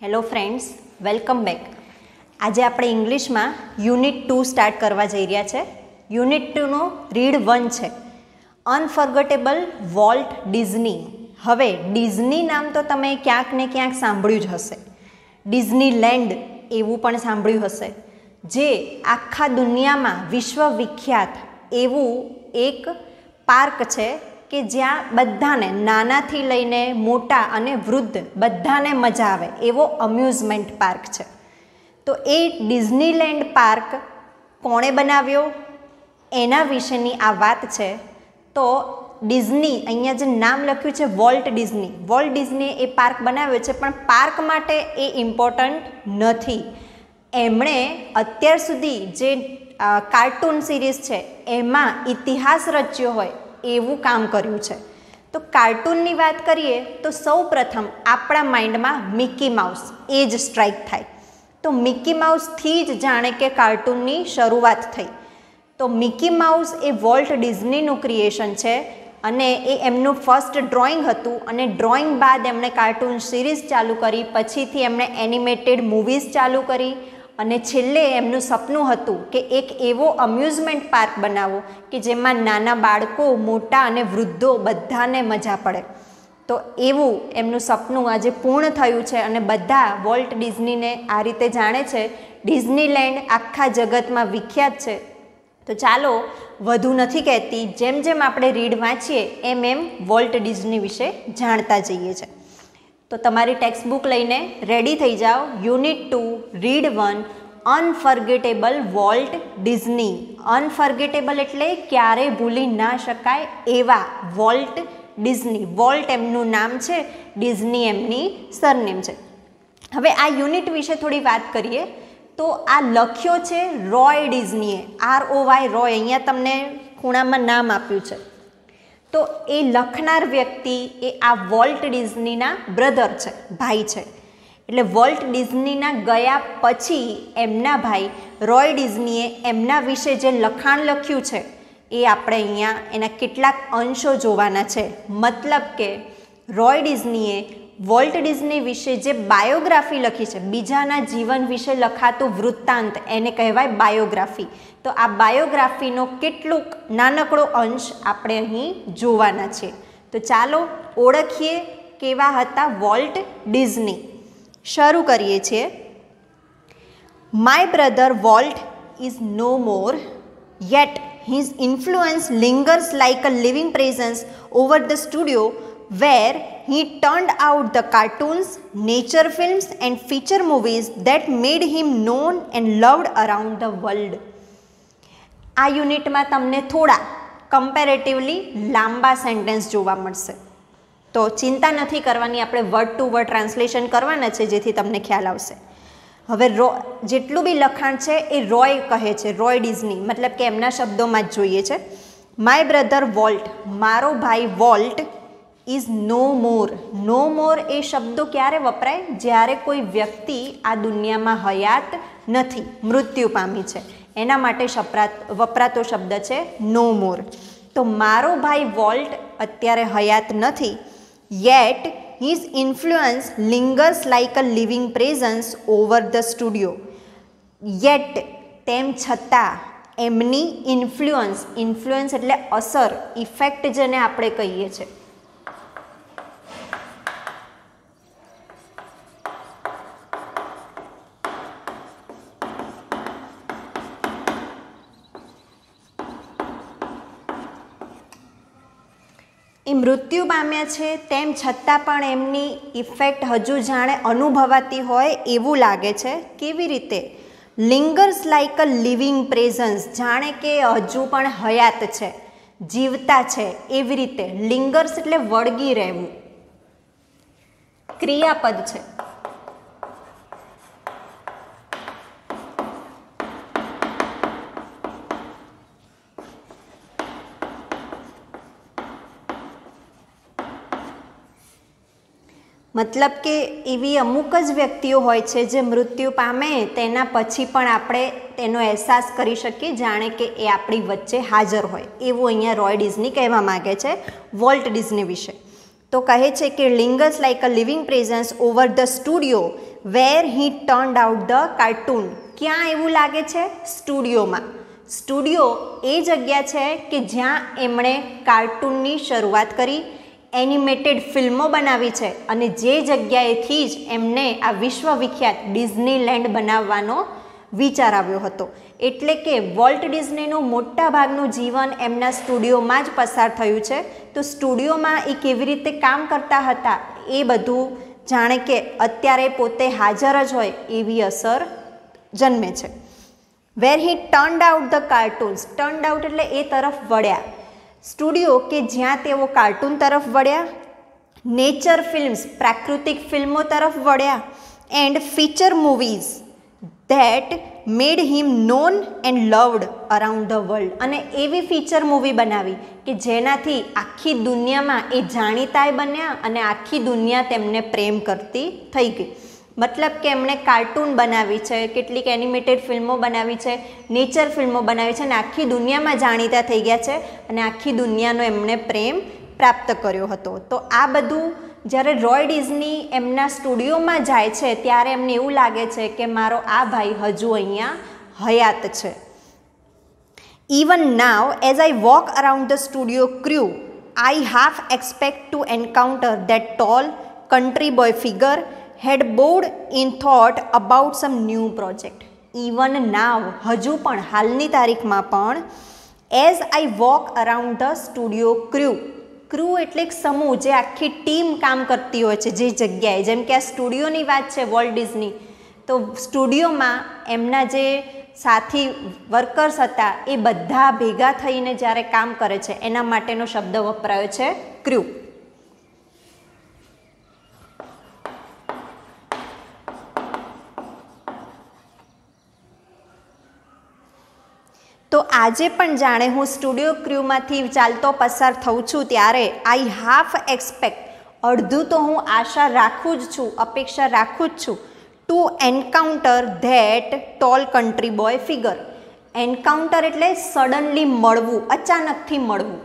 Hello friends, welcome back. આજે આપણે ઇંગ્લિશમાં યુનિટ 2 સ્ટાર્ટ કરવા જઈ રહ્યા છે. યુનિટ 2નો રીડ 1 છે, અનફર્ગેટેબલ વોલ્ટ ડિઝની. હવે ડિઝની નામ તો તમે ક્યાંક ને ક્યાંક સાંભળ્યું જ હશે. ડિઝનીલેન્ડ એવું પણ સાંભળ્યું હશે, જે આખા દુનિયામાં વિશ્વવિખ્યાત એવું એક પાર્ક છે કે જ્યાં બધાને નાનાથી લઈને મોટા અને વૃદ્ધ બધાને મજા આવે એવો અમ્યુઝમેન્ટ પાર્ક છે. તો એ ડિઝનીલેન્ડ પાર્ક કોણે બનાવ્યો એના વિશેની આ વાત છે. તો ડિઝની, અહીંયા જે નામ લખ્યું છે વોલ્ટ ડિઝનીએ એ પાર્ક બનાવ્યો છે, પણ પાર્ક માટે એ ઇમ્પોર્ટન્ટ નથી. એમણે અત્યાર સુધી જે કાર્ટૂન સિરીઝ છે એમાં ઇતિહાસ રચ્યો હોય એવું કામ કર્યું છે. તો કાર્ટૂનની વાત કરીએ તો સૌ પ્રથમ આપણા માઇન્ડમાં મિકી માઉસ એ જ સ્ટ્રાઇક થાય. તો મિકી માઉસથી જ જાણે કે કાર્ટૂનની શરૂઆત થઈ. તો મિકી માઉસ એ વોલ્ટ ડિઝનીનું ક્રિએશન છે અને એ એમનું ફર્સ્ટ ડ્રોઈંગ હતું, અને ડ્રોઈંગ બાદ એમણે કાર્ટૂન સિરીઝ ચાલુ કરી, પછીથી એમણે એનિમેટેડ મૂવીઝ ચાલુ કરી, અને છેલ્લે એમનું સપનું હતું કે એક એવો અમ્યુઝમેન્ટ પાર્ક બનાવો કે જેમાં નાના બાળકો, મોટા અને વૃદ્ધો બધાને મજા પડે. તો એવું એમનું સપનું આજે પૂર્ણ થયું છે અને બધા વોલ્ટ ડિઝનીને આ રીતે જાણે છે. ડિઝનીલેન્ડ આખા જગતમાં વિખ્યાત છે. તો ચાલો વધુ નથી કહેતી, જેમ જેમ આપણે રીડ વાંચીએ એમ વોલ્ટ ડિઝની વિશે જાણતા જઈએ છે. તો તમારી ટેક્સ્ટ બુક લઈને રેડી થઈ જાઓ. Unit 2 read 1 unforgettable Walt Disney. Unforgettable એટલે ક્યારેય ભૂલી ના શકાય એવા વોલ્ટ ડિઝની. વોલ્ટ એમનું નામ છે, ડિઝની એમની સરનેમ છે. હવે આ યુનિટ વિશે થોડી વાત કરીએ. તો આ લખ્યો છે રોય ડિઝનીએ, ROY રોય, અહીંયા તમને ખૂણામાં નામ આપ્યું છે. તો એ લખનાર વ્યક્તિ એ આ વોલ્ટ ડિઝનીના બ્રધર છે, ભાઈ છે. એટલે વોલ્ટ ડિઝનીના ગયા પછી એમના ભાઈ રોય ડિઝનીએ એમના વિશે જે લખાણ લખ્યું છે એ આપણે અહીંયા એના કેટલાક અંશો જોવાના છે. મતલબ કે રોય ડિઝનીએ વોલ્ટ ડિઝની વિશે જે બાયોગ્રાફી લખી છે, બીજાના જીવન વિશે લખાતું વૃત્તાંત, એને કહેવાય બાયોગ્રાફી. તો આ બાયોગ્રાફીનો કેટલુંક નાનકડો અંશ આપણે અહીં જોવાના છે. તો ચાલો ઓળખીએ કેવા હતા વોલ્ટ ડિઝની. શરૂ કરીએ છીએ. My brother Walt is no more, yet his influence lingers like a living presence over the studio where he turned out the cartoons, nature films and feature movies that made him known and loved around the world. આ યુનિટમાં તમને થોડા comparatively લાંબા sentence જોવા મળશે. તો ચિંતા નથી કરવાની, આપણે વર્ડ ટુ વર્ડ ટ્રાન્સલેશન કરવાના છે જેથી તમને ખ્યાલ આવશે. હવે જેટલું બી લખાણ છે એ રોય કહે છે, રોય ડિઝની, મતલબ કે એમના શબ્દોમાં જ જોઈએ છે. માય બ્રધર વોલ્ટ, મારો ભાઈ વોલ્ટ, ઇઝ નો મોર. નો મોર એ શબ્દો ક્યારે વપરાય? જ્યારે કોઈ વ્યક્તિ આ દુનિયામાં હયાત નથી, મૃત્યુ પામી છે, એના માટે વપરાતો શબ્દ છે નો મોર. તો મારો ભાઈ વોલ્ટ અત્યારે હયાત નથી. Yet his influence lingers like a living presence over the studio. Yet, તેમ છતાં એમની ઇન્ફ્લુઅન્સ એટલે અસર, ઇફેક્ટ જેને આપણે કહીએ છીએ, એ મૃત્યુ પામ્યા છે, તેમ છતાં પણ એમની ઇફેક્ટ હજુ જાણે અનુભવાતી હોય એવું લાગે છે. કેવી રીતે? Lingers like a living presence, જાણે કે હજુ પણ હયાત છે, જીવતા છે એવી રીતે. લિંગર્સ એટલે વળગી રહેવું, ક્રિયાપદ છે. મતલબ કે એવી અમુક જ વ્યક્તિઓ હોય છે જે મૃત્યુ પામે તેના પછી પણ આપણે તેનો અહેસાસ કરી શકીએ જાણે કે એ આપણી વચ્ચે હાજર હોય. એવું અહીંયા રોય ડિઝની કહેવા માગે છે વોલ્ટ ડિઝની વિશે. તો કહે છે કે lingers like a living presence over the studio where he turned out the cartoon. ક્યાં એવું લાગે છે? સ્ટુડિયોમાં. સ્ટુડિયો એ જગ્યા છે કે જ્યાં એમણે કાર્ટૂનની શરૂઆત કરી, એનિમેટેડ ફિલ્મો બનાવી છે અને જે જગ્યાએથી જ એમને આ વિશ્વવિખ્યાત ડિઝનીલેન્ડ બનાવવાનો વિચાર આવ્યો હતો. એટલે કે વોલ્ટ ડિઝનીનું મોટા ભાગનું જીવન એમના સ્ટુડિયોમાં જ પસાર થયું છે. તો સ્ટુડિયોમાં એ કેવી રીતે કામ કરતા હતા એ બધું જાણે કે અત્યારે પોતે હાજર જ હોય એવી અસર જન્મે છે. Where he turned out the cartoons. Turned out એટલે એ તરફ વળ્યા. સ્ટુડિયો કે જ્યાં તેઓ કાર્ટૂન તરફ વળ્યા, નેચર ફિલ્મ્સ પ્રાકૃતિક ફિલ્મો તરફ વળ્યા, and feature movies that made him non and loved around the world. અને એવી ફીચર મૂવી બનાવી કે જેનાથી આખી દુનિયામાં એ જાણીતાય બન્યા અને આખી દુનિયા તેમને પ્રેમ કરતી થઈ ગઈ. મતલબ કે એમણે કાર્ટૂન બનાવી છે, કેટલીક એનિમેટેડ ફિલ્મો બનાવી છે, નેચર ફિલ્મો બનાવી છે અને આખી દુનિયામાં જાણીતા થઈ ગયા છે અને આખી દુનિયાનો એમણે પ્રેમ પ્રાપ્ત કર્યો હતો. તો આ બધું જ્યારે રોય ડિઝની એમના સ્ટુડિયોમાં જાય છે ત્યારે એમને એવું લાગે છે કે મારો આ ભાઈ હજુ અહીંયા હયાત છે. Even now as I walk around the studio crew I half expect to encounter that tall country boy figure had bored in thought about some new project. Even now, હજુ પણ હાલની તારીખમાં પણ as I walk around the studio crew. Crew એટલે એક સમૂહ, જે આખી ટીમ કામ કરતી હોય છે જે જગ્યાએ. જેમ કે આ સ્ટુડિયોની વાત છે વોલ્ટ ડિઝની, તો સ્ટુડિયોમાં એમના જે સાથી વર્કર્સ હતા એ બધા ભેગા થઈને જ્યારે કામ કરે છે એના માટેનો શબ્દ વપરાયો છે ક્રૂ. તો આજે પણ જાણે હું સ્ટુડિયો ક્રૂમાંથી ચાલતો પસાર થઉં છું ત્યારે આઈ હાફ એક્સપેક્ટ, અડધું તો હું આશા રાખું જ છું, અપેક્ષા રાખું જ છું, to encounter that tall country boy figure. Encounter એટલે સડનલી મળવું, અચાનકથી મળવું.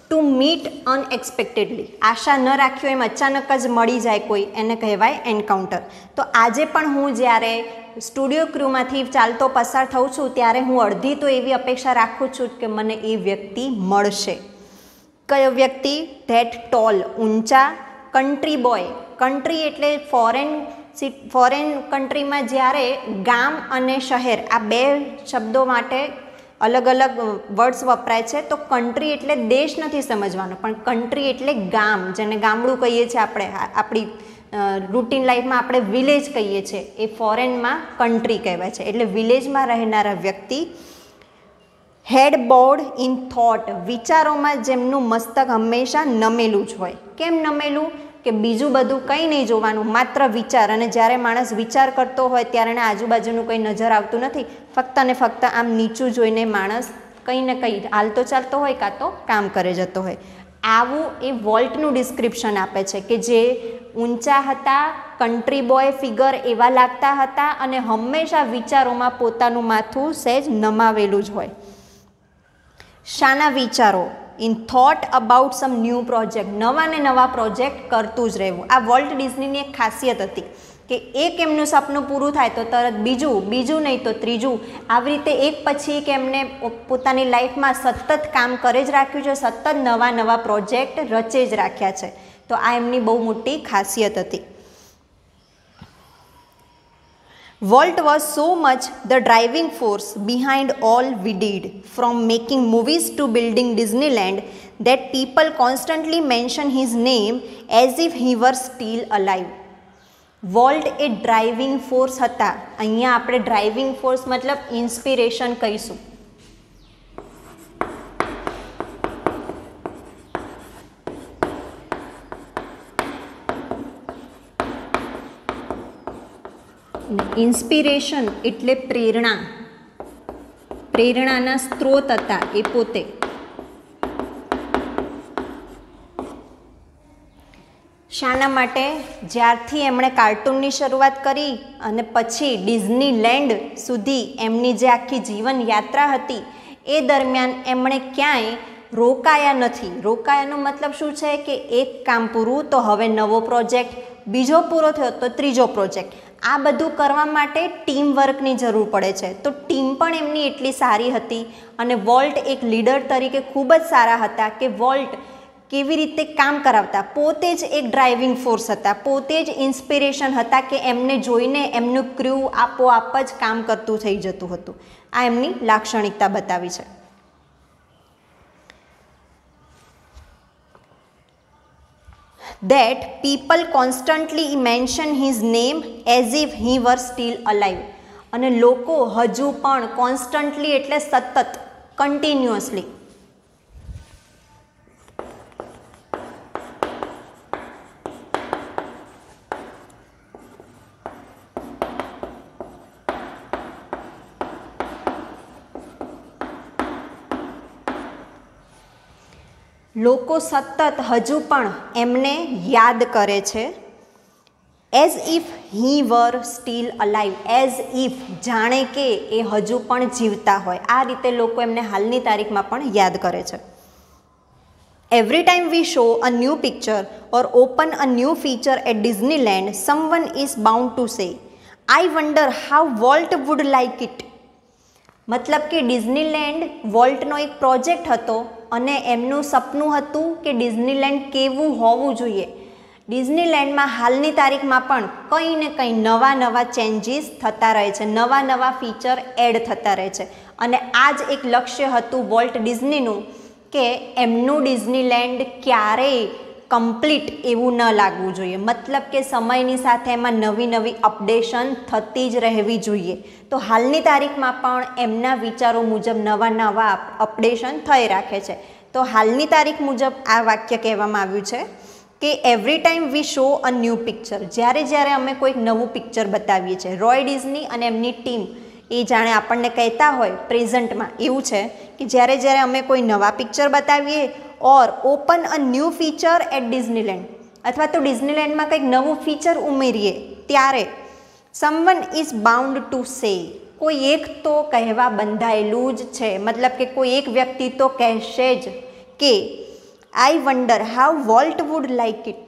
ટુ મીટ અનએક્સપેક્ટેડલી, આશા ન રાખ્યો એમ અચાનક જ મળી જાય કોઈ, એને કહેવાય એન્કાઉન્ટર. તો આજે પણ હું જ્યારે સ્ટુડિયો ક્રૂમાંથી ચાલતો પસાર થઉં છું ત્યારે હું અડધી તો એવી અપેક્ષા રાખું છું કે મને એ વ્યક્તિ મળશે. કયો વ્યક્તિ? ધેટ ટોલ, ઊંચા, કન્ટ્રી બોય. કન્ટ્રી એટલે ફોરેન કન્ટ્રીમાં જ્યારે ગામ અને શહેર આ બે શબ્દો માટે અલગ અલગ વર્ડ્સ વપરાય છે. તો કન્ટ્રી એટલે દેશ નથી સમજવાનો, પણ કન્ટ્રી એટલે ગામ, જેને ગામડું કહીએ છીએ આપણે, આપણી રૂટીન લાઈફમાં આપણે વિલેજ કહીએ છીએ, એ ફોરેનમાં કન્ટ્રી કહેવાય છે. એટલે વિલેજમાં રહેનારા વ્યક્તિ. હેડ બોર્ડ ઇન થોટ, વિચારોમાં જેમનું મસ્તક હંમેશા નમેલું જ હોય. કેમ નમેલું? કે બીજું બધું કંઈ નહીં જોવાનું, માત્ર વિચાર. અને જ્યારે માણસ વિચાર કરતો હોય ત્યારે એના આજુબાજુનું કંઈ નજર આવતું નથી, ફક્ત ને ફક્ત આમ નીચું જોઈને માણસ કંઈ ને કંઈ હાલતો ચાલતો હોય કાં તો કામ કરે જતો હોય. આવું એ વોલ્ટનું ડિસ્ક્રિપ્શન આપે છે કે જે ઊંચા હતા, કન્ટ્રી બોય ફિગર એવા લાગતા હતા અને હંમેશા વિચારોમાં પોતાનું માથું સહેજ નમાવેલું જ હોય. શાના વિચારો? In thought about some new project, નવા ને નવા પ્રોજેક્ટ કરતું જ રહેવું. આ વોલ્ટ ડિઝનીની એક ખાસિયત હતી કે એક એમનું સપનું પૂરું થાય તો તરત બીજું નહીં તો ત્રીજું, આવી રીતે એક પછી એક એમને પોતાની લાઈફમાં સતત કામ કરે જ રાખ્યું છે, સતત નવા નવા પ્રોજેક્ટ રચે જ રાખ્યા છે. તો આ એમની બહુ મોટી ખાસિયત હતી. Walt was so much the driving force behind all we did, from making movies to building Disneyland, that people constantly mention his name as if he were still alive. Volt A driving force હતા. અહીંયા આપણે driving force મતલબ inspiration કહીશું. Inspiration એટલે પ્રેરણા, પ્રેરણાના સ્ત્રોત હતા એ પોતે. શાના માટે? જ્યારથી એમણે કાર્ટૂનની શરૂઆત કરી અને પછી ડિઝનીલેન્ડ સુધી એમની જે આખી જીવન યાત્રા હતી એ દરમિયાન એમણે ક્યાંય રોકાયા નથી. રોકાયાનો મતલબ શું છે કે એક કામ પૂરું તો હવે નવો પ્રોજેક્ટ, બીજો પૂરો થયો તો ત્રીજો પ્રોજેક્ટ. આ બધું કરવા માટે ટીમ વર્કની જરૂર પડે છે. તો ટીમ પણ એમની એટલી સારી હતી અને વોલ્ટ એક લીડર તરીકે ખૂબ જ સારા હતા કે વોલ્ટ કેવી રીતે કામ કરાવતા, પોતે જ એક ડ્રાઇવિંગ ફોર્સ હતા, પોતે જ ઇન્સ્પિરેશન હતા કે એમને જોઈને એમનું ક્રૂ આપોઆપ જ કામ કરતું થઈ જતું હતું. આ એમની લાક્ષણિકતા બતાવી છે. That people constantly mention his name as if he were still alive. અને લોકો હજુ પણ કોન્સ્ટન્ટલી એટલે સતત, કન્ટિન્યુઅસલી લોકો સતત હજુ પણ એમને યાદ કરે છે. As if he were still alive, as if જાણે કે એ હજુ પણ જીવતા હોય. આ રીતે લોકો એમને હાલની તારીખમાં પણ યાદ કરે છે. Every time we show a new picture or open a new feature at Disneyland, someone is bound to say, I wonder how Walt would like it. મતલબ કે ડિઝનીલેન્ડ વોલ્ટનો એક પ્રોજેક્ટ હતો અને એમનું સપનું હતું કે ડિઝનીલેન્ડ કેવું હોવું જોઈએ. ડિઝનીલેન્ડમાં હાલની તારીખમાં પણ કંઈ ને કંઈ નવા નવા ચેન્જીસ થતા રહે છે, નવા નવા ફીચર એડ થતા રહે છે. અને આ જ એક લક્ષ્ય હતું વોલ્ટ ડિઝનીનું કે એમનું ડિઝનીલેન્ડ ક્યારેય કમ્પ્લીટ એવું ન લાગવું જોઈએ. મતલબ કે સમયની સાથે એમાં નવી નવી અપડેશન થતી જ રહેવી જોઈએ. તો હાલની તારીખમાં પણ એમના વિચારો મુજબ નવા નવા અપડેશન થઈ રાખે છે. તો હાલની તારીખ મુજબ આ વાક્ય કહેવામાં આવ્યું છે કે every time we show a new picture, જ્યારે અમે કોઈક નવું પિક્ચર બતાવીએ છીએ. રોય ડિઝની અને એમની ટીમ એ જાણે આપણને કહેતા હોય પ્રેઝન્ટમાં એવું છે કે જ્યારે અમે કોઈ નવા પિક્ચર બતાવીએ or open a new feature at Disneyland, અથવા તો ડિઝનીલેન્ડમાં કંઈક નવું ફીચર ઉમેરીએ ત્યારે સમવન ઇઝ બાઉન્ડ ટુ સે, કોઈ એક તો કહેવા બંધાયેલું જ છે. મતલબ કે કોઈ એક વ્યક્તિ તો કહેશે જ કે I wonder how Walt would like it.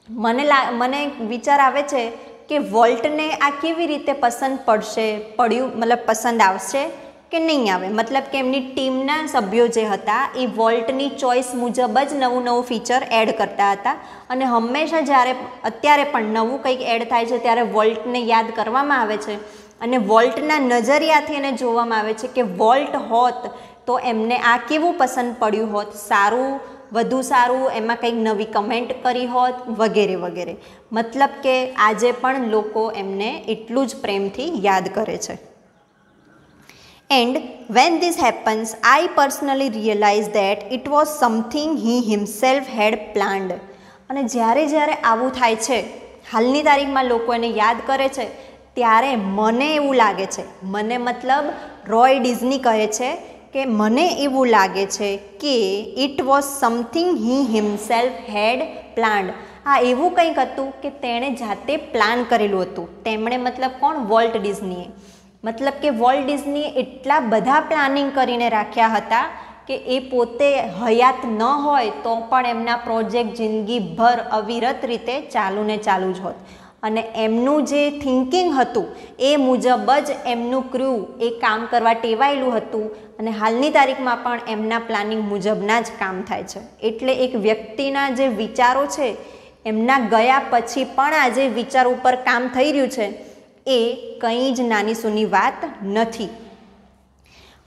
મને વિચાર આવે છે કે વોલ્ટને આ કેવી રીતે પસંદ આવશે કે નહીં આવે. મતલબ કે એમની ટીમના સભ્યો જે હતા એ વોલ્ટની ચોઇસ મુજબ જ નવું ફીચર એડ કરતા હતા. અને હંમેશા જ્યારે અત્યારે પણ નવું કંઈક એડ થાય છે ત્યારે વોલ્ટને યાદ કરવામાં આવે છે અને વોલ્ટના નજરિયાથી એને જોવામાં આવે છે કે વોલ્ટ હોત તો એમને આ કેવું પસંદ પડ્યું હોત, સારું, વધુ સારું, એમાં કંઈક નવી કમેન્ટ કરી હોત વગેરે વગેરે. મતલબ કે આજે પણ લોકો એમને એટલું જ પ્રેમથી યાદ કરે છે. And when this happens, I personally realize that it was something he himself had planned. અને જ્યારે આવું થાય છે, હાલની તારીખમાં લોકો એને યાદ કરે છે, ત્યારે મને એવું લાગે છે, મને મતલબ રોય ડિઝની કહે છે કે મને એવું લાગે છે કે it was something he himself had planned. આ એવું કંઈક હતું કે તેણે જાતે પ્લાન કરેલું હતું. તેમણે મતલબ કોણ? વોલ્ટ ડિઝનીએ. મતલબ કે વોલ્ટ ડિઝનીએ એટલા બધા પ્લાનિંગ કરીને રાખ્યા હતા કે એ પોતે હયાત ન હોય તો પણ એમના પ્રોજેક્ટ જિંદગીભર અવિરત રીતે ચાલુ જ હોત. અને એમનું જે થિંકિંગ હતું એ મુજબ જ એમનું ક્રૂ એ કામ કરવા ટેવાયેલું હતું અને હાલની તારીખમાં પણ એમના પ્લાનિંગ મુજબના જ કામ થાય છે. એટલે એક વ્યક્તિના જે વિચારો છે એમના ગયા પછી પણ આ જે વિચાર ઉપર કામ થઈ રહ્યું છે એ કંઈ જ નાની સૂની વાત નથી.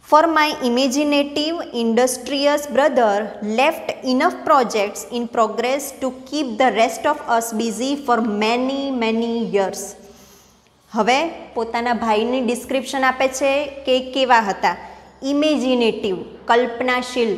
For my imaginative, industrious brother left enough projects in progress to keep the rest of us busy for many years. હવે પોતાના ભાઈની ડિસ્ક્રિપ્શન આપે છે કે કેવા હતા. ઇમેજિનેટિવ, કલ્પનાશીલ.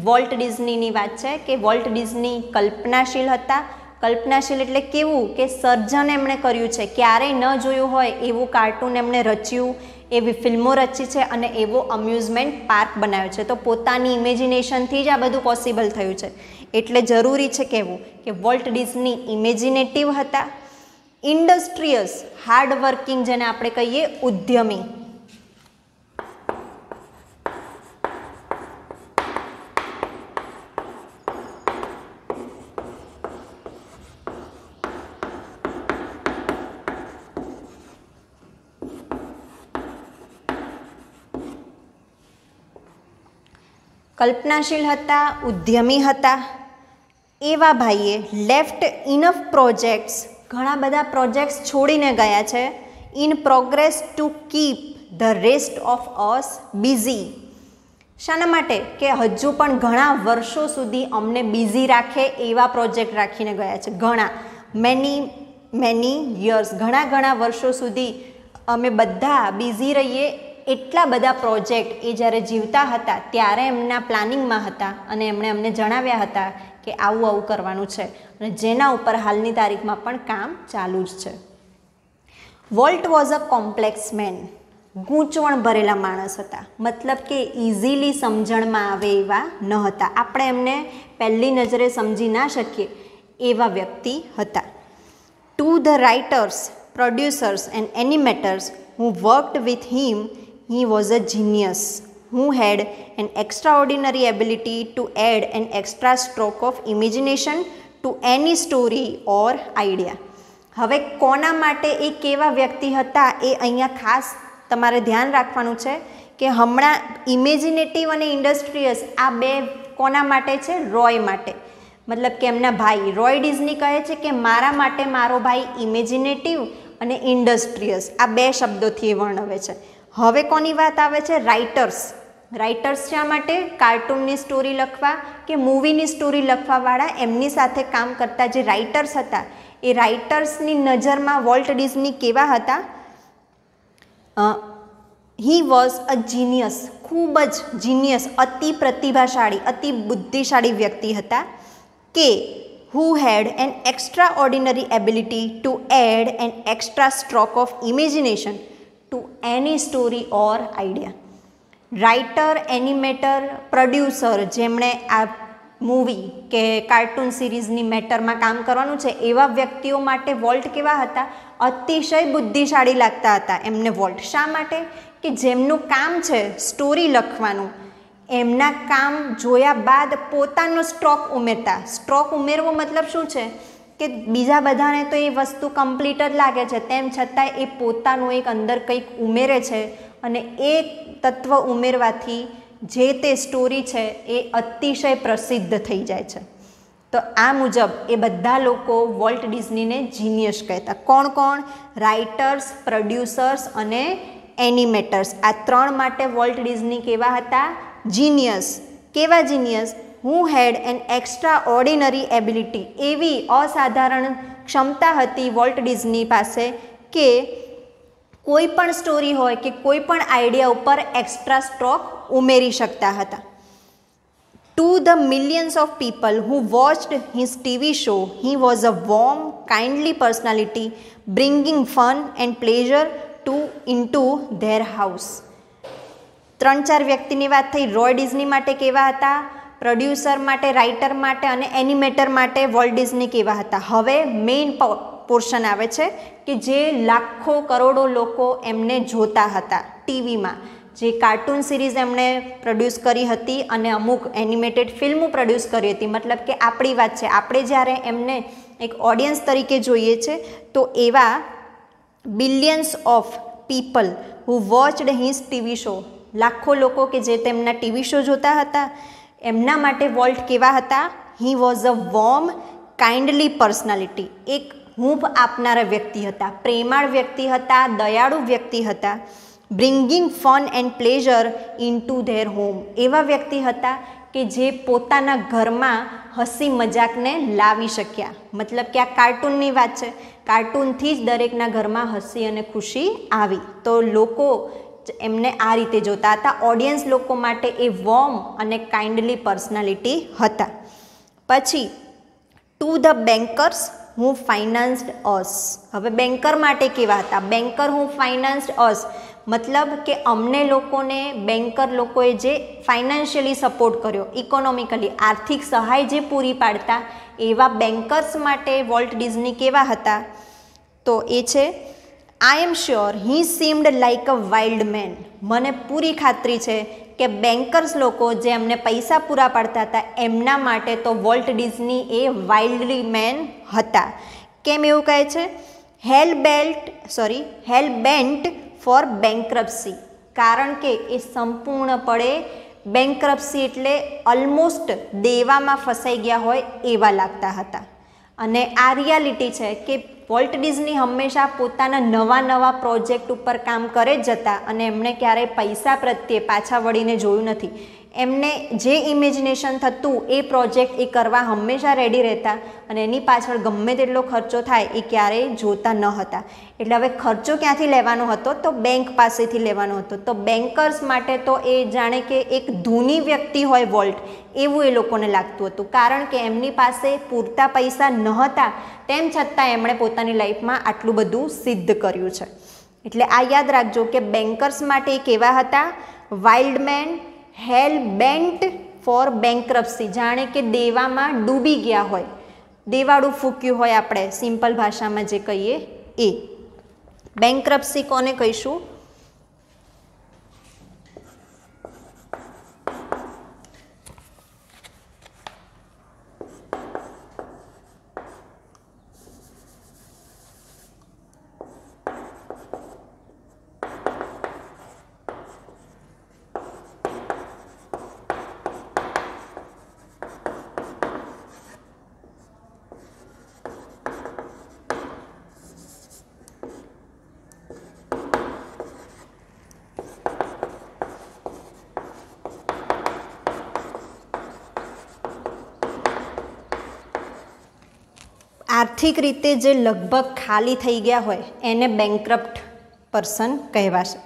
વોલ્ટ ડિઝનીની વાત છે કે વોલ્ટ ડિઝની કલ્પનાશીલ હતા, કલ્પનાશીલ એટલે કેવું કે સર્જન એમણે કર્યું છે, ક્યારેય ન જોયું હોય એવું કાર્ટૂન એમણે રચ્યું, એવી ફિલ્મો રચી છે અને એવો અમ્યુઝમેન્ટ પાર્ક બનાવ્યો છે. તો પોતાની ઇમેજિનેશનથી જ આ બધું પોસિબલ થયું છે. એટલે જરૂરી છે કહેવું કે વોલ્ટ ડિઝની ઇમેજિનેટિવ હતા, ઇન્ડસ્ટ્રીયસ હાર્ડવર્કિંગ જેને આપણે કહીએ ઉદ્યમી. કલ્પનાશીલ હતા, ઉદ્યમી હતા. એવા ભાઈએ લેફ્ટ ઇનફ પ્રોજેક્ટ્સ, ઘણા બધા પ્રોજેક્ટ્સ છોડીને ગયા છે, in progress to keep the rest of us busy. શાના માટે? કે હજુ પણ ઘણા વર્ષો સુધી અમને બિઝી રાખે એવા પ્રોજેક્ટ રાખીને ગયા છે. ઘણા મેની યર્સ, ઘણા વર્ષો સુધી અમે બધા બિઝી રહીએ એટલા બધા પ્રોજેક્ટ એ જ્યારે જીવતા હતા ત્યારે એમના પ્લાનિંગમાં હતા અને એમણે અમને જણાવ્યા હતા કે આવું કરવાનું છે અને જેના ઉપર હાલની તારીખમાં પણ કામ ચાલુ જ છે. Walt was a complex man, ગૂંચવણ ભરેલા માણસ હતા, મતલબ કે ઇઝીલી સમજણમાં આવે એવા ન હતા, આપણે એમને પહેલી નજરે સમજી ના શકીએ એવા વ્યક્તિ હતા. To the writers, producers and animators who worked with him, he was a genius who had an extraordinary ability to add an extra stroke of imagination to any story or idea. હવે કોના માટે એ કેવા વ્યક્તિ હતા એ અહીંયા ખાસ તમારે ધ્યાન રાખવાનું છે કે હમણાં ઇમેજિનેટિવ અને ઇન્ડસ્ટ્રીયસ આ બે કોના માટે છે? રોય માટે. મતલબ કે એમના ભાઈ રોય ડિઝની કહે છે કે મારા માટે મારો ભાઈ ઇમેજિનેટિવ અને ઇન્ડસ્ટ્રીયસ, આ બે શબ્દોથી એ વર્ણવે છે. હવે કોની વાત આવે છે? રાઇટર્સ. રાઇટર્સ શા માટે? કાર્ટૂનની સ્ટોરી લખવા કે મૂવીની સ્ટોરી લખવાવાળા એમની સાથે કામ કરતા જે રાઇટર્સ હતા એ રાઇટર્સની નજરમાં વોલ્ટ ડિઝની કેવા હતા? હી વોઝ અ જીનિયસ, ખૂબ જ જીનિયસ, અતિ પ્રતિભાશાળી, અતિ બુદ્ધિશાળી વ્યક્તિ હતા કે who had an extraordinary ability to add an extra stroke of imagination to any story or idea. Writer, animator, producer જેમણે આ મૂવી કે કાર્ટૂન સિરીઝની મેટરમાં કામ કરવાનું છે એવા વ્યક્તિઓ માટે વોલ્ટ કેવા હતા? અતિશય બુદ્ધિશાળી લાગતા હતા એમને વોલ્ટ. શા માટે? કે જેમનું કામ છે સ્ટોરી લખવાનું, એમના કામ જોયા બાદ પોતાનો સ્ટ્રોક ઉમેરતા. સ્ટ્રોક ઉમેરવો મતલબ શું છે? કે બીજા બધાને તો એ વસ્તુ કમ્પ્લીટ જ લાગે છે, તેમ છતાં એ પોતાનું એક અંદર કંઈક ઉમેરે છે અને એ તત્વ ઉમેરવાથી જે તે સ્ટોરી છે એ અતિશય પ્રસિદ્ધ થઈ જાય છે. તો આ મુજબ એ બધા લોકો વોલ્ટ ડિઝનીને જીનિયસ કહેતા. કોણ કોણ? રાઇટર્સ, પ્રોડ્યુસર્સ અને એનિમેટર્સ. આ ત્રણ માટે વોલ્ટ ડિઝની કેવા હતા? જીનિયસ. કેવા genius? who had an extraordinary ability, એવી અસાધારણ ક્ષમતા હતી વોલ્ટ ડિઝની પાસે કે કોઈ પણ સ્ટોરી હોય કે કોઈ પણ આઈડિયા ઉપર એક્સ્ટ્રા સ્ટ્રોક ઉમેરી શકતા હતા. To the millions of people who watched his TV show, he was a warm, kindly personality, bringing fun and pleasure into their house. 3-4 વ્યક્તિની વાત થઈ. રોય ડિઝની માટે કેવા હતા? પ્રોડ્યુસર માટે, રાઇટર માટે અને એનિમેટર માટે વોલ્ટ ડિઝની કેવા હતા? હવે મેઇન પોર્શન આવે છે કે જે લાખો કરોડો લોકો એમને જોતા હતા ટીવીમાં. જે કાર્ટૂન સિરીઝ એમણે પ્રોડ્યુસ કરી હતી અને અમુક એનિમેટેડ ફિલ્મો પ્રોડ્યુસ કરી હતી. મતલબ કે આપણી વાત છે, આપણે જ્યારે એમને એક ઓડિયન્સ તરીકે જોઈએ છે તો એવા billions of people who watched his TV show, લાખો લોકો કે જે તેમના ટીવી શો જોતા હતા એમના માટે વોલ્ટ કેવા હતા? He was a warm, kindly personality. એક હૂંફ આપનારા વ્યક્તિ હતા, પ્રેમાળ વ્યક્તિ હતા, દયાળુ વ્યક્તિ હતા. Bringing fun and pleasure into their home, એવા વ્યક્તિ હતા કે જે પોતાના ઘરમાં હસી મજાકને લાવી શક્યા. મતલબ કે આ કાર્ટૂનની વાત છે, કાર્ટૂનથી જ દરેકના ઘરમાં હસી અને ખુશી આવી. તો લોકો એમને આ રીતે જોતા હતા. ઓડિયન્સ લોકો માટે એ વોર્મ અને કાઇન્ડલી પર્સનાલિટી હતા. પછી to the bankers, who financed us. હવે બેન્કર માટે કેવા હતા? બેન્કર who financed us મતલબ કે અમને લોકોને બેન્કર લોકોએ જે ફાઇનાન્શિયલી સપોર્ટ કર્યો, ઇકોનોમિકલી આર્થિક સહાય જે પૂરી પાડતા, એવા બેન્કર્સ માટે વોલ્ટ ડિઝની કેવા હતા? તો એ છે I am sure he seemed like a wild man. મને પૂરી ખાતરી છે કે બેન્કર્સ લોકો જે અમને પૈસા પૂરા પાડતા હતા એમના માટે તો વોલ્ટ ડિઝની એ વાઇલ્ડલી મેન હતા. કેમ એવું કહે છે? હેલ બેન્ટ ફોર બેન્ક્રપ્સી, કારણ કે એ સંપૂર્ણપણે બેન્ક્રપ્સી એટલે ઓલમોસ્ટ દેવામાં ફસાઈ ગયા હોય એવા લાગતા હતા. અને આ રિયાલિટી છે કે વોલ્ટ ડિઝની હંમેશા પોતાના નવા પ્રોજેક્ટ ઉપર કામ કરે જ જતા અને એમણે ક્યારેય પૈસા પ્રત્યે પાછા વળીને જોયું નથી. એમને જે ઇમેજિનેશન થતું એ પ્રોજેક્ટ એ કરવા હંમેશા રેડી રહેતા અને એની પાછળ ગમે તેટલો ખર્ચો થાય એ ક્યારેય જોતા ન હતા. એટલે હવે ખર્ચો ક્યાંથી લેવાનો હતો? તો બેંક પાસેથી લેવાનો હતો. તો બેન્કર્સ માટે તો એ જાણે કે એક ધૂની વ્યક્તિ હોય વોલ્ટ, એવું એ લોકોને લાગતું હતું, કારણ કે એમની પાસે પૂરતા પૈસા નહોતા, તેમ છતાં એમણે પોતાની લાઈફમાં આટલું બધું સિદ્ધ કર્યું છે. એટલે આ યાદ રાખજો કે બેન્કર્સ માટે કેવા હતા? વાઇલ્ડ મેન, હેલ બેન્ટ ફોર બેન્ક્રપ્સી, જાણે કે દેવામાં ડૂબી ગયા હોય, દેવાળું ફૂક્યું હોય, આપણે સિમ્પલ ભાષામાં જે કહીએ એ. બેન્ક્રપ્સી કોને કહીશું? આર્થિક રીતે જે લગભગ ખાલી થઈ ગયા હોય એને બેન્ક્રપ્ટ પર્સન કહેવાશે.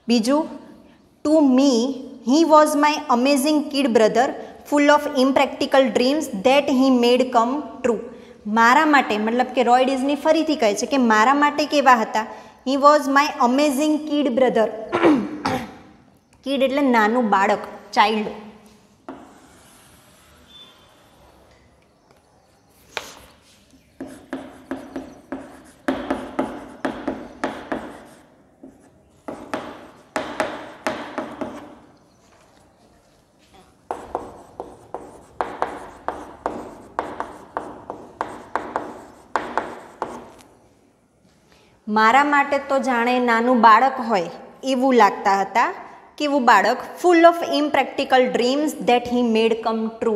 બીજું, to me he was my amazing kid brother full of impractical dreams that he made come true. મારા માટે મતલબ કે રોય ડિઝની ફરીથી કહે છે કે મારા માટે કેવા હતા? હી was my amazing kid brother. Kid એટલે નાનું બાળક, ચાઇલ્ડ. મારા માટે તો જાણે નાનું બાળક હોય એવું લાગતા હતા. કેવું બાળક? Full of impractical dreams that he made come true.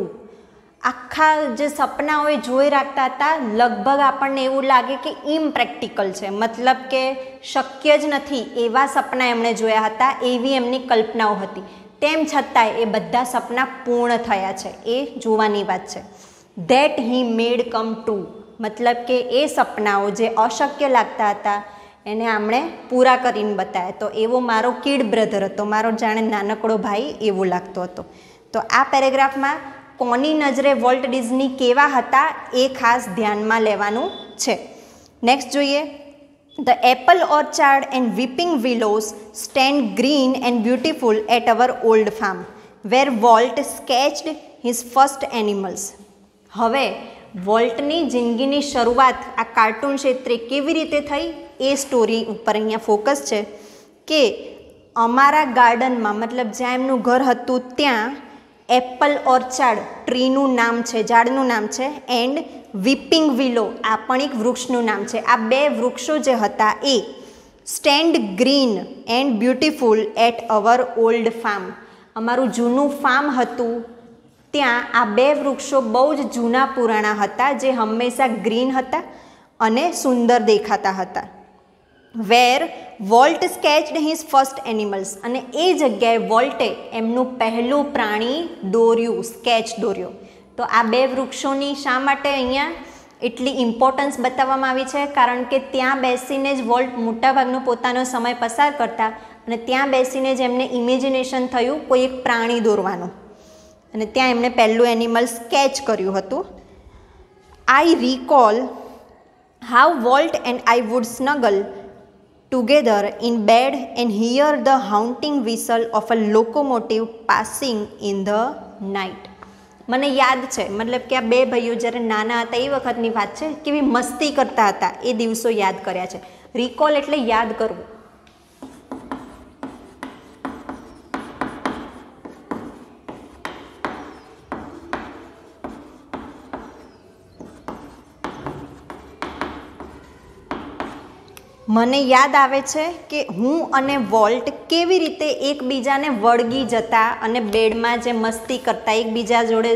આખા જે સપનાઓ એ જોઈ રાખતા હતા, લગભગ આપણને એવું લાગે કે ઇમ્પ્રેક્ટિકલ છે, મતલબ કે શક્ય જ નથી એવા સપના એમણે જોયા હતા, એવી એમની કલ્પનાઓ હતી. તેમ છતાંય એ બધા સપના પૂર્ણ થયા છે, એ જોવાની વાત છે. That he made come true મતલબ કે એ સપનાઓ જે અશક્ય લાગતા હતા એને આમણે પૂરા કરીને બતાવ્યા. તો એવો મારો કિડ બ્રધર હતો, મારો જાણે નાનકડો ભાઈ એવો લાગતો હતો. તો આ પેરેગ્રાફમાં કોની નજરે વોલ્ટ ડિઝની કેવા હતા એ ખાસ ધ્યાનમાં લેવાનું છે. નેક્સ્ટ જોઈએ. The apple orchard and weeping willows stand green and beautiful at our old farm, where Walt sketched his first animals. હવે વોલ્ટની જિંદગીની શરૂઆત આ કાર્ટૂન ક્ષેત્રે કેવી રીતે થઈ એ સ્ટોરી ઉપર અહીંયા ફોકસ છે કે અમારા ગાર્ડનમાં મતલબ જ્યાં એમનું ઘર હતું ત્યાં એપલ ઓર્ચાર્ડ ટ્રીનું નામ છે, ઝાડનું નામ છે, એન્ડ વીપિંગ વિલો આ પણ એક વૃક્ષનું નામ છે. આ બે વૃક્ષો જે હતા એ stand green and beautiful at our old farm, અમારું જૂનું ફાર્મ હતું ત્યાં આ બે વૃક્ષો બહુ જ જૂના પુરાણા હતા જે હંમેશા ગ્રીન હતા અને સુંદર દેખાતા હતા. વેર વોલ્ટ સ્કેચ્ડ હિઝ ફર્સ્ટ એનિમલ્સ, અને એ જગ્યાએ વોલ્ટે એમનું પહેલું પ્રાણી દોર્યું, સ્કેચ દોર્યો. તો આ બે વૃક્ષોની શા માટે અહીંયા એટલી ઇમ્પોર્ટન્સ બતાવવામાં આવી છે? કારણ કે ત્યાં બેસીને જ વોલ્ટ મોટાભાગનો પોતાનો સમય પસાર કરતા અને ત્યાં બેસીને જ એમને ઇમેજિનેશન થયું કોઈ એક પ્રાણી દોરવાનું અને ત્યાં એમણે પહેલું એનિમલ સ્કેચ કર્યું હતું. I recall how Walt and I would snuggle together in bed and hear the haunting whistle of a locomotive passing in the night. મને યાદ છે, મતલબ કે આ બે ભાઈઓ જ્યારે નાના હતા એ વખતની વાત છે, કેવી મસ્તી કરતા હતા એ દિવસો યાદ કર્યા છે. રિકોલ એટલે યાદ કરવું. મને યાદ આવે છે કે હું અને વોલ્ટ કેવી રીતે એકબીજાને વળગી જતા અને બેડમાં જે મસ્તી કરતા, એકબીજા જોડે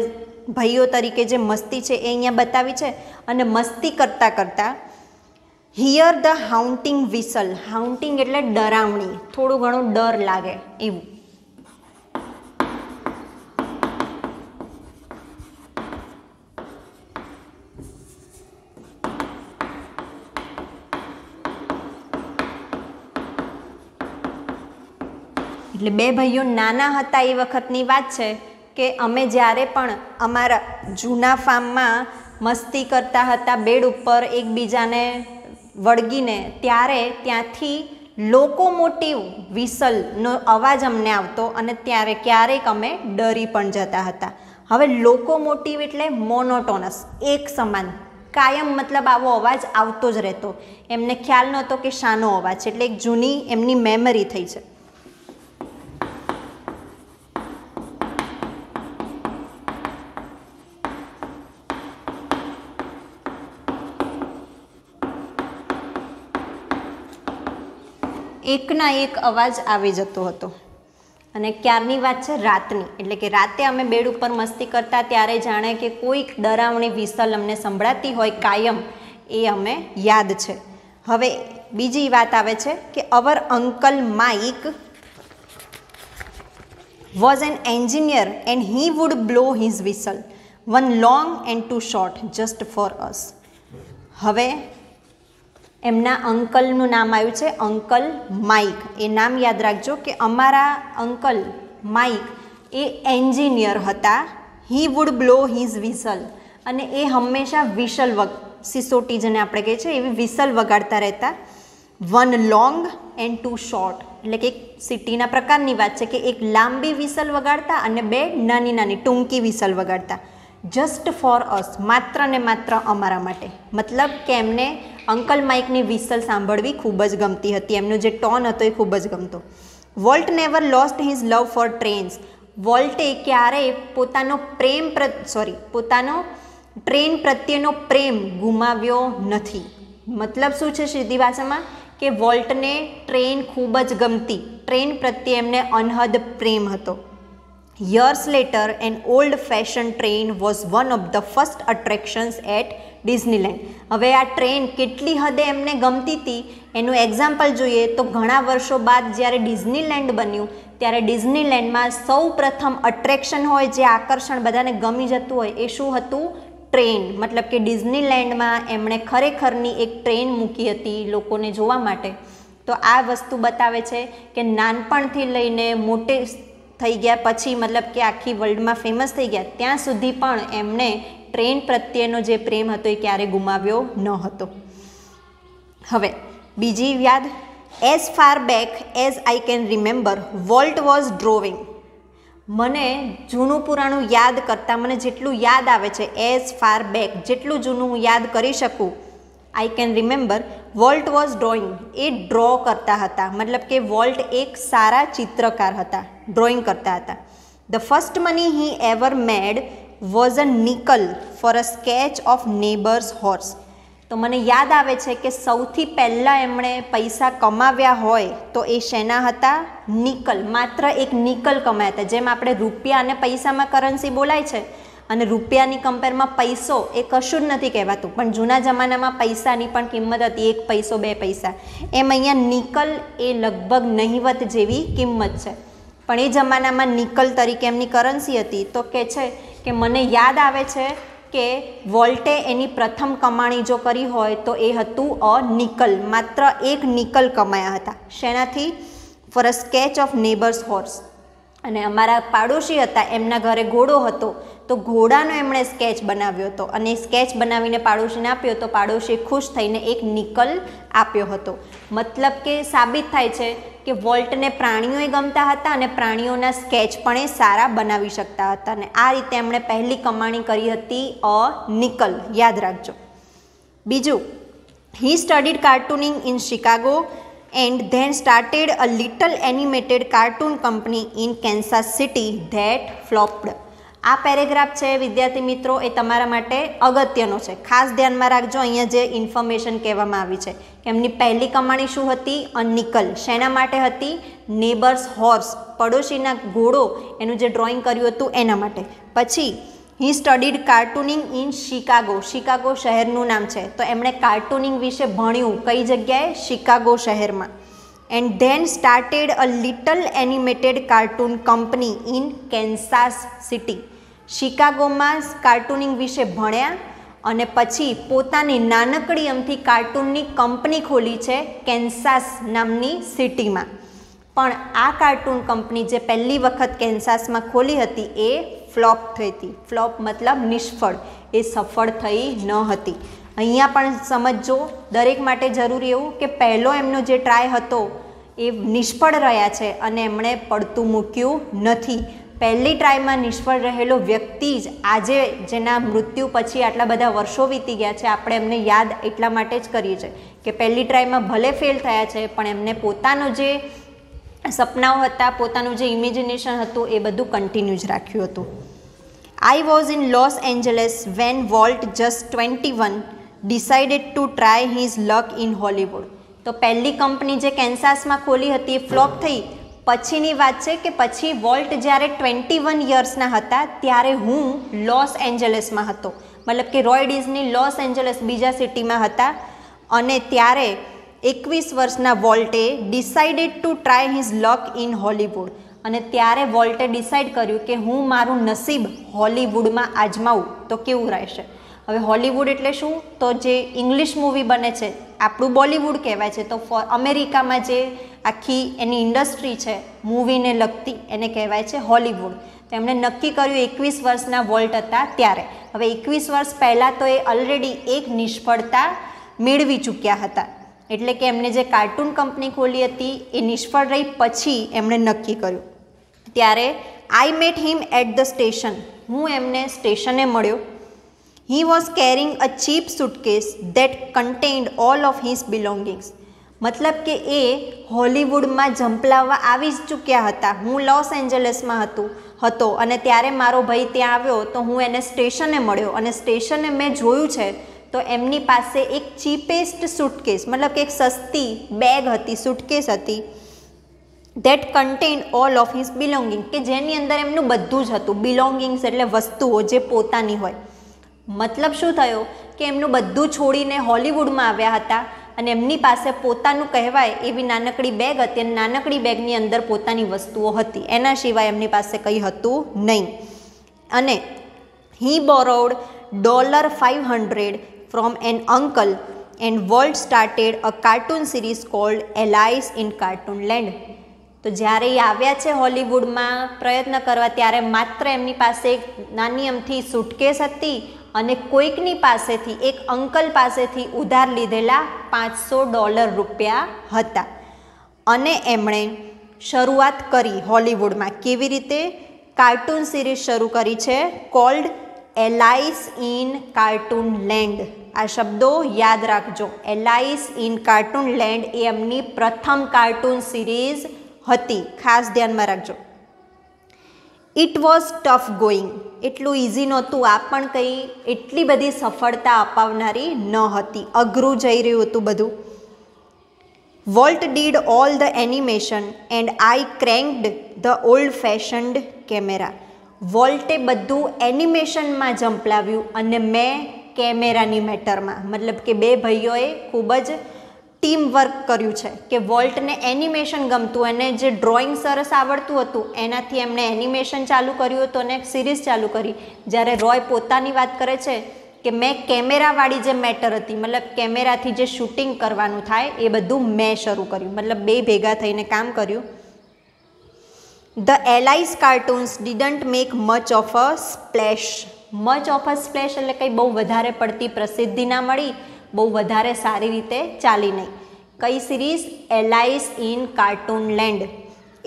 ભાઈઓ તરીકે જે મસ્તી છે એ અહીંયા બતાવી છે. અને મસ્તી કરતાં કરતાં હિયર ધ હાઉન્ટિંગ વિસલ, હાઉન્ટિંગ એટલે ડરાવણી, થોડું ઘણું ડર લાગે એવું. એટલે બે ભાઈઓ નાના હતા એ વખતની વાત છે કે અમે જ્યારે પણ અમારા જૂના ફાર્મમાં મસ્તી કરતા હતા બેડ ઉપર એકબીજાને વળગીને, ત્યારે ત્યાંથી લોકોમોટિવ વિસલનો અવાજ અમને આવતો અને ત્યારે ક્યારેક અમે ડરી પણ જતા હતા. હવે લોકોમોટિવ એટલે મોનોટોનસ, એક સમાન, કાયમ, મતલબ આવો અવાજ આવતો જ રહેતો. એમને ખ્યાલ નહોતો કે શાનો અવાજ છે, એટલે એક જૂની એમની મેમરી થઈ છે. એકના એક અવાજ આવી જતો હતો. અને ક્યારની વાત છે? રાતની. એટલે કે રાતે અમે બેડ ઉપર મસ્તી કરતા ત્યારે જાણે કે કોઈક ડરાવણી વિસલ અમને સંભળાતી હોય કાયમ, એ અમે યાદ છે. હવે બીજી વાત આવે છે કે our uncle Mike was an engineer and he would blow his whistle, one long and two short just for us. હવે એમના અંકલનું નામ આવ્યું છે અંકલ માઇક. એ નામ યાદ રાખજો કે અમારા અંકલ માઇક એ એન્જિનિયર હતા. હી વુડ બ્લો હિઝ વિસલ, અને એ હંમેશા વિસલ સિસોટી જેને આપણે કહીએ છીએ એવી વિસલ વગાડતા રહેતા. One long and two short, એટલે કે એક સિટીના પ્રકારની વાત છે કે એક લાંબી વિસલ વગાડતા અને બે નાની નાની ટૂંકી વિસલ વગાડતા. જસ્ટ ફોર અસ, માત્ર ને માત્ર અમારા માટે. મતલબ કે એમને અંકલ માઇકની વિસલ સાંભળવી ખૂબ જ ગમતી હતી, એમનો જે ટોન હતો એ ખૂબ જ ગમતો. Walt never lost his love for trains, વોલ્ટે ક્યારેય પોતાનો ટ્રેન પ્રત્યેનો પ્રેમ ગુમાવ્યો નથી. મતલબ શું છે સીધી ભાષામાં? કે વોલ્ટને ટ્રેન ખૂબ જ ગમતી, ટ્રેન પ્રત્યે એમને અનહદ પ્રેમ હતો. Years later, an old-fashioned train was one of the first attractions at Disneyland. હવે આ ટ્રેન કેટલી હદે એમને ગમતી હતી એનું એક્ઝામ્પલ જોઈએ તો ઘણા વર્ષો બાદ જ્યારે ડિઝનીલેન્ડ બન્યું ત્યારે ડિઝનીલેન્ડમાં સૌ પ્રથમ અટ્રેક્શન હોય, જે આકર્ષણ બધાને ગમી જતું હોય, એ શું હતું? ટ્રેન. મતલબ કે ડિઝનીલેન્ડમાં એમણે ખરેખરની એક ટ્રેન મૂકી હતી લોકોને જોવા માટે. તો આ વસ્તુ બતાવે છે કે નાનપણથી લઈને મોટે થઈ ગયા પછી, મતલબ કે આખી વર્લ્ડમાં ફેમસ થઈ ગયા ત્યાં સુધી પણ એમને ટ્રેન પ્રત્યેનો જે પ્રેમ હતો એ ક્યારે ગુમાવ્યો ન હતો. હવે બીજી યાદ, as far back as I can remember Walt was drawing. મને જૂનું પુરાણું યાદ કરતાં મને જેટલું યાદ આવે છે, એઝ ફાર બેક, જેટલું જૂનું હું યાદ કરી શકું, આઈ can remember, Walt was drawing, A draw કરતા હતા. મતલબ કે વોલ્ટ એક સારા ચિત્રકાર હતા, ડ્રોઈંગ કરતા હતા. The first money he ever made was a nickel for a sketch of neighbours horse. તો મને યાદ આવે છે કે સૌથી પહેલાં એમણે પૈસા કમાવ્યા હોય તો એ શેના હતા? નિકલ. માત્ર એક નિકલ કમાયા હતા. જેમ આપણે રૂપિયા અને પૈસામાં કરન્સી બોલાય છે અને રૂપિયાની કમ્પેરમાં પૈસો એ કશું જ નથી કહેવાતું, પણ જૂના જમાનામાં પૈસાની પણ કિંમત હતી, 1 પૈસો 2 પૈસા. એમ અહીંયા નિકલ એ લગભગ નહિવત જેવી કિંમત છે, પણ એ જમાનામાં નિકલ તરીકે એમની કરન્સી હતી. તો કહે છે કે મને યાદ આવે છે કે વોલ્ટે એની પ્રથમ કમાણી જો કરી હોય તો એ હતું અ નિકલ. માત્ર 1 નિકલ કમાયા હતા. શેનાથી? For a sketch of neighbours horse. અને અમારા પાડોશી હતા એમના ઘરે ઘોડો હતો, તો ઘોડાનો એમણે સ્કેચ બનાવ્યો હતો અને સ્કેચ બનાવીને પાડોશીને આપ્યો તો પાડોશીએ ખુશ થઈને એક નિકલ આપ્યો હતો. મતલબ કે સાબિત થાય છે કે વોલ્ટને પ્રાણીઓએ ગમતા હતા અને પ્રાણીઓના સ્કેચ પણ એ સારા બનાવી શકતા હતા અને આ રીતે એમણે પહેલી કમાણી કરી હતી અ નિકલ. યાદ રાખજો. બીજું, he studied cartooning in Chicago and then started a little animated cartoon company in Kansas City that flopped. આ પેરેગ્રાફ છે વિદ્યાર્થી મિત્રો, એ તમારા માટે અગત્યનો છે. ખાસ ધ્યાનમાં રાખજો. અહીંયા જે ઇન્ફોર્મેશન કહેવામાં આવી છે કે એમની પહેલી કમાણી શું હતી? અ નિકલ. શેના માટે હતી? નેબર્સ હોર્સ, પડોશીના ઘોડો, એનું જે ડ્રોઈંગ કર્યું હતું એના માટે. પછી he studied cartooning in Chicago. Chicago શહેરનું નામ છે, તો એમણે કાર્ટૂનિંગ વિશે ભણ્યું કઈ જગ્યાએ? શિકાગો શહેરમાં. and then started a little animated cartoon company in Kansas City. શિકાગોમાં કાર્ટૂનિંગ વિશે ભણ્યા અને પછી પોતાની નાનકડી અમથી કાર્ટૂનની કંપની ખોલી છે કેન્સાસ નામની સિટીમાં. પણ આ કાર્ટૂન કંપની જે પહેલી વખત કેન્સાસમાં ખોલી હતી એ ફ્લોપ થઈ હતી. ફ્લોપ મતલબ નિષ્ફળ, એ સફળ થઈ ન હતી. અહીંયા પણ સમજો, દરેક માટે જરૂરી એવું કે પહેલો એમનો જે ટ્રાય હતો એ નિષ્ફળ રહ્યા છે અને એમણે પડતું મૂક્યું નથી. પહેલી ટ્રાયમાં નિષ્ફળ રહેલો વ્યક્તિ જ આજે, જેના મૃત્યુ પછી આટલા બધા વર્ષો વીતી ગયા છે, આપણે એમને યાદ એટલા માટે જ કરીએ છીએ કે પહેલી ટ્રાયમાં ભલે ફેલ થયા છે પણ એમને પોતાનો જે સપનાઓ હતા, પોતાનું જે ઇમેજિનેશન હતું એ બધું કન્ટિન્યુ જ રાખ્યું હતું. I was in Los Angeles when Walt, just 21, decided to try his luck in Hollywood. તો પહેલી કંપની જે કેન્સાસમાં ખોલી હતી એ ફ્લોપ થઈ. પછીની વાત છે કે પછી વોલ્ટ જ્યારે 21 યર્સના હતા ત્યારે હું લોસ એન્જલસમાં હતો, મતલબ કે રોય ડિઝની લોસ એન્જલસ બીજા સિટીમાં હતા અને ત્યારે 21 વર્ષના વોલ્ટે decided to try his luck in Hollywood. અને ત્યારે વોલ્ટે ડિસાઇડ કર્યું કે હું મારું નસીબ હોલીવુડમાં આજમાવું તો કેવું રહેશે. હવે હોલીવુડ એટલે શું? તો જે ઇંગ્લિશ મૂવી બને છે, આપણું બોલિવૂડ કહેવાય છે, તો અમેરિકામાં જે આખી એની ઇન્ડસ્ટ્રી છે મૂવીને લગતી એને કહેવાય છે હોલીવુડ. તો એમણે નક્કી કર્યું 21 વર્ષના વોલ્ટ હતા ત્યારે. હવે 21 વર્ષ પહેલાં તો એ ઓલરેડી એક નિષ્ફળતા મેળવી ચૂક્યા હતા, એટલે કે એમને જે કાર્ટૂન કંપની ખોલી હતી એ નિષ્ફળ રહી પછી એમણે નક્કી કર્યું. ત્યારે I met him at the station. હું એમને સ્ટેશને મળ્યો. He was carrying a cheap suitcase that contained all of his belongings. મતલબ કે એ હોલીવુડમાં ઝંપલાવવા આવી જ ચૂક્યા હતા. હું લોસ એન્જલસમાં હતો અને ત્યારે મારો ભાઈ ત્યાં આવ્યો તો હું એને સ્ટેશને મળ્યો અને સ્ટેશને મેં જોયું છે તો એમની પાસે એક ચીપેસ્ટ સુટકેસ, મતલબ કે એક સસ્તી બેગ હતી, સુટકેસ હતી, that contained all of his belongings, કે જેની અંદર એમનું બધું જ હતું. બિલોંગિંગ્સ એટલે વસ્તુઓ જે પોતાની હોય. મતલબ શું થયો કે એમનું બધું છોડીને હોલીવુડમાં આવ્યા હતા અને એમની પાસે પોતાનું કહેવાય એવી નાનકડી બેગ હતી અને નાનકડી બેગની અંદર પોતાની વસ્તુઓ હતી, એના સિવાય એમની પાસે કંઈ હતું નહીં. અને he borrowed $500 from an uncle and Walt started a cartoon series called Alice in Cartoonland. તો જ્યારે એ આવ્યા છે હોલીવુડમાં પ્રયત્ન કરવા ત્યારે માત્ર એમની પાસે એક નાની અમથી સુટકેસ હતી અને કોઈકની પાસેથી, એક અંકલ પાસેથી ઉધાર લીધેલા $500 રૂપિયા હતા અને એમણે શરૂઆત કરી હોલીવુડમાં. કેવી રીતે? કાર્ટૂન સિરીઝ શરૂ કરી છે કોલ્ડ એલાઇસ ઇન કાર્ટૂનલેન્ડ. આ શબ્દો યાદ રાખજો. એલાઇસ ઇન કાર્ટૂનલેન્ડ એ એમની પ્રથમ કાર્ટૂન સિરીઝ હતી, ખાસ ધ્યાનમાં રાખજો. It was tough going. એટલું ઇઝી નહોતું, આ પણ કંઈ એટલી બધી સફળતા અપાવનારી ન હતી, અઘરું જઈ રહ્યું હતું બધું. Walt did all the animation and I cranked the old fashioned camera. વોલ્ટે બધું એનિમેશનમાં ઝંપલાવ્યું અને મેં કેમેરાની મેટરમાં, મતલબ કે બે ભાઈઓએ ખૂબ જ ટીમ વર્ક કર્યું છે કે વોલ્ટને એનિમેશન ગમતું અને જે ડ્રોઈંગ સરસ આવડતું હતું એનાથી એમણે એનિમેશન ચાલુ કર્યું હતું અને સિરીઝ ચાલુ કરી. જ્યારે રોય પોતાની વાત કરે છે કે મેં કેમેરાવાળી જે મેટર હતી, મતલબ કેમેરાથી જે શૂટિંગ કરવાનું થાય એ બધું મેં શરૂ કર્યું, મતલબ બે ભેગા થઈને કામ કર્યું. The Allies cartoons didn't make much of a splash. Much of a splash એટલે કંઈ બહુ વધારે પડતી પ્રસિદ્ધિ ના મળી, બહુ વધારે સારી રીતે ચાલી નહીં. કઈ series? Alice in cartoon land.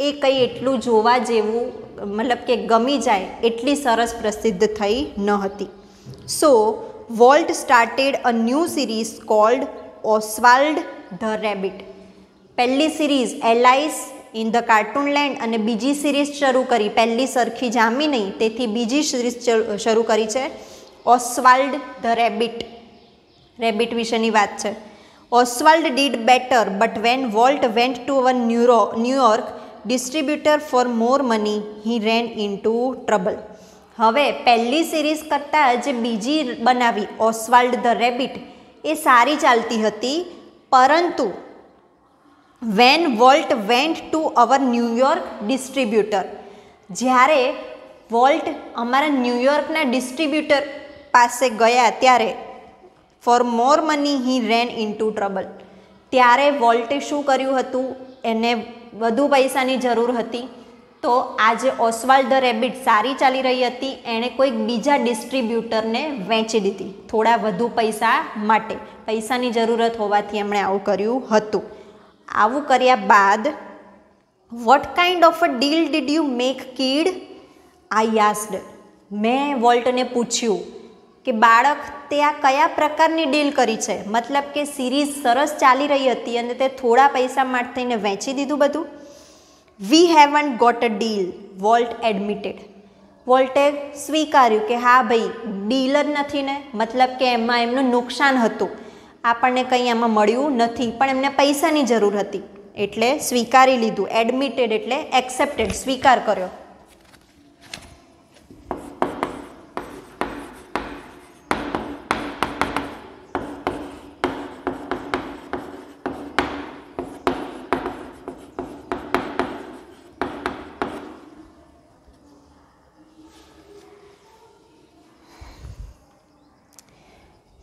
એ કંઈ એટલું જોવા જેવું મતલબ કે ગમી જાય એટલી સરસ પ્રસિદ્ધ થઈ ન હતી. So Walt started a new series called Oswald the rabbit. પહેલી series Alice in the cartoon land અને બીજી સિરીઝ શરૂ કરી. પહેલી સરખી જામી નહીં, તેથી બીજી સિરીઝ શરૂ કરી છે ઓસ્વાલ્ડ ધ રેબિટ. રેબિટ વિશેની વાત છે. Oswald did better but when Walt went to our New York distributor for more money he ran into trouble. હવે પહેલી સિરીઝ કરતાં જે બીજી બનાવી ઓસ્વાલ્ડ ધ રેબિટ એ સારી ચાલતી હતી, પરંતુ when Walt went to our New York distributor, જ્યારે વોલ્ટ અમારા ન્યૂયોર્કના ડિસ્ટ્રીબ્યુટર પાસે ગયા ત્યારે for more money he ran into trouble, ત્યારે વોલ્ટે શું કર્યું હતું? એને વધુ પૈસાની જરૂર હતી, તો આ જે ઓસ્વાલ્ડ ધ રેબિટ સારી ચાલી રહી હતી એણે કોઈક બીજા ડિસ્ટ્રીબ્યુટરને વેચી દીધી થોડા વધુ પૈસા માટે. પૈસાની જરૂરત હોવાથી એમણે આવું કર્યું હતું. આવું કર્યા બાદ what kind of a deal did you make kid? I asked. મેં વોલ્ટને પૂછ્યું કે બાળક તે આ કયા પ્રકારની ડીલ કરી છે? મતલબ કે સિરીઝ સરસ ચાલી રહી હતી અને તે થોડા પૈસા માટે થઈને વેચી દીધું બધું. We haven't got a deal, Walt admitted. વોલ્ટે સ્વીકાર્યું કે હા ભાઈ ડીલ જ નથી ને, મતલબ કે એમાં એમનું નુકસાન હતું, આપણને કંઈ આમાં મળ્યું નથી, પણ એમને પૈસાની જરૂર હતી એટલે સ્વીકારી લીધું. એડમિટેડ એટલે એક્સેપ્ટેડ, સ્વીકાર કર્યો.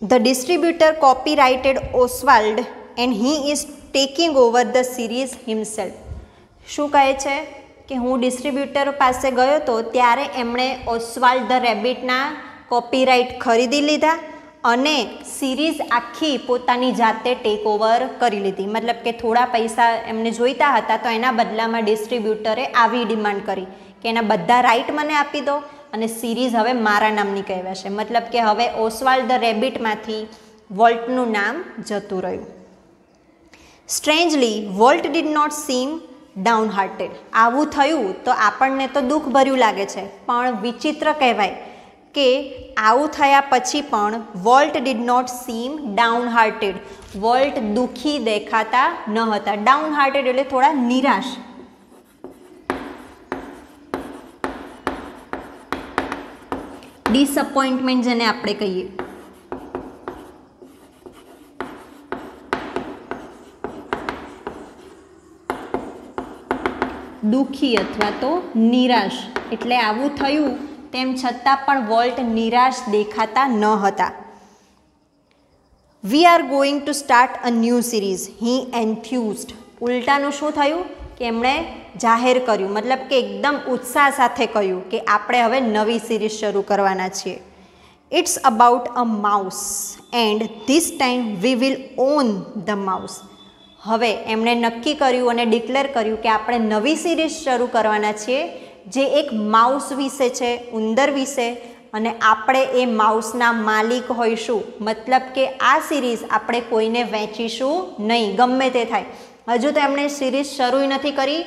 The distributor copyrighted Oswald and he is taking over the series himself. શું કહે છે કે હું ડિસ્ટ્રીબ્યુટર પાસે ગયો તો ત્યારે એમણે ઓસ્વાલ્ડ ધ રેબિટના કોપીરાઇટ ખરીદી લીધા અને સિરીઝ આખી પોતાની જાતે ટેક ઓવર કરી લીધી. મતલબ કે થોડા પૈસા એમને જોઈતા હતા તો એના બદલામાં ડિસ્ટ્રીબ્યુટરે આવી ડિમાન્ડ કરી કે એના બધા રાઇટ મને આપી દો અને સિરીઝ હવે મારા નામની કહેવાશે. મતલબ કે હવે ઓસ્વાલ્ડ ધ રેબિટમાંથી વોલ્ટનું નામ જતું રહ્યું. Strangely Walt did not seem downhearted. આવું થયું તો આપણને તો દુઃખ ભર્યું લાગે છે, પણ વિચિત્ર કહેવાય કે આવું થયા પછી પણ Walt did not seem downhearted. Walt દુઃખી દેખાતા ન હતા. ડાઉન હાર્ટેડ એટલે થોડા નિરાશ. ડિસઅપોઇન્ટમેન્ટ જેને આપણે કહીએ. દુઃખી અથવા તો નિરાશ. એટલે આવું થયું તેમ છતાં પણ વોલ્ટ નિરાશ દેખાતા ન હતા. We are going to start a new series he enthused. ઉલટાનું શું થયું કે એમણે જાહેર કર્યું, મતલબ કે એકદમ ઉત્સાહ સાથે કહ્યું કે આપણે હવે નવી સિરીઝ શરૂ કરવાના છીએ. It's about a mouse and this time we will on the mouse. હવે એમણે નક્કી કર્યું અને ડિક્લેર કર્યું કે આપણે નવી સિરીઝ શરૂ કરવાના છીએ જે એક માઉસ વિશે છે, ઉંદર વિશે, અને આપણે એ માઉસના માલિક હોઈશું. મતલબ કે આ સિરીઝ આપણે કોઈને વેચીશું નહીં, ગમે તે થાય. હજુ તો એમણે સિરીઝ શરૂ નથી કરી,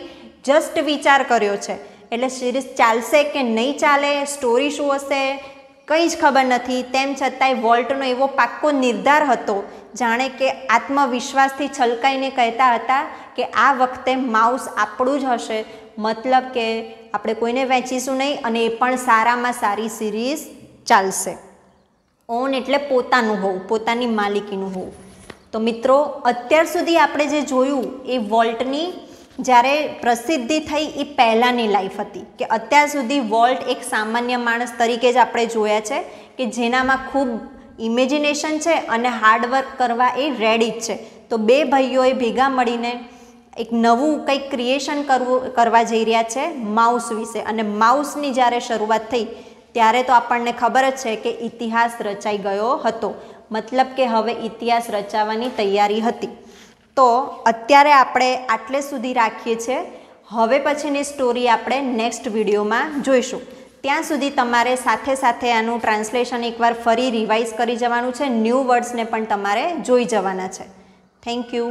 જસ્ટ વિચાર કર્યો છે. એટલે સિરીઝ ચાલશે કે નહીં ચાલે, સ્ટોરી શું હશે, કંઈ જ ખબર નથી. તેમ છતાંય વોલ્ટનો એવો પાક્કો નિર્ધાર હતો, જાણે કે આત્મવિશ્વાસથી છલકાઈને કહેતા હતા કે આ વખતે માઉસ આપણું જ હશે. મતલબ કે આપણે કોઈને વેચીશું નહીં અને એ પણ સારામાં સારી સિરીઝ ચાલશે. ઓન એટલે પોતાનું હોવું, પોતાની માલિકીનું હોવું. તો મિત્રો, અત્યાર સુધી આપણે જે જોયું એ વોલ્ટની જ્યારે પ્રસિદ્ધિ થઈ એ પહેલાંની લાઈફ હતી. કે અત્યાર સુધી વોલ્ટ એક સામાન્ય માણસ તરીકે જ આપણે જોયા છે કે જેનામાં ખૂબ ઇમેજિનેશન છે અને હાર્ડવર્ક કરવા એ રેડી જ છે. તો બે ભાઈઓએ ભેગા મળીને એક નવું કંઈક ક્રિએશન કરવા જઈ રહ્યા છે માઉસ વિશે. અને માઉસની જ્યારે શરૂઆત થઈ ત્યારે તો આપણને ખબર જ છે કે ઇતિહાસ રચાઈ ગયો હતો, મતલબ કે હવે ઇતિહાસ રચાવાની તૈયારી હતી. તો અત્યારે આપણે આટલે સુધી રાખીએ છીએ. હવે પછીની સ્ટોરી આપણે નેક્સ્ટ વિડીયોમાં જોઈશું. ત્યાં સુધી તમારે સાથે સાથે આનું ટ્રાન્સલેશન એકવાર ફરી રિવાઇઝ કરી જવાનું છે. ન્યૂ વર્ડ્સને પણ તમારે જોઈ જવાના છે. Thank you.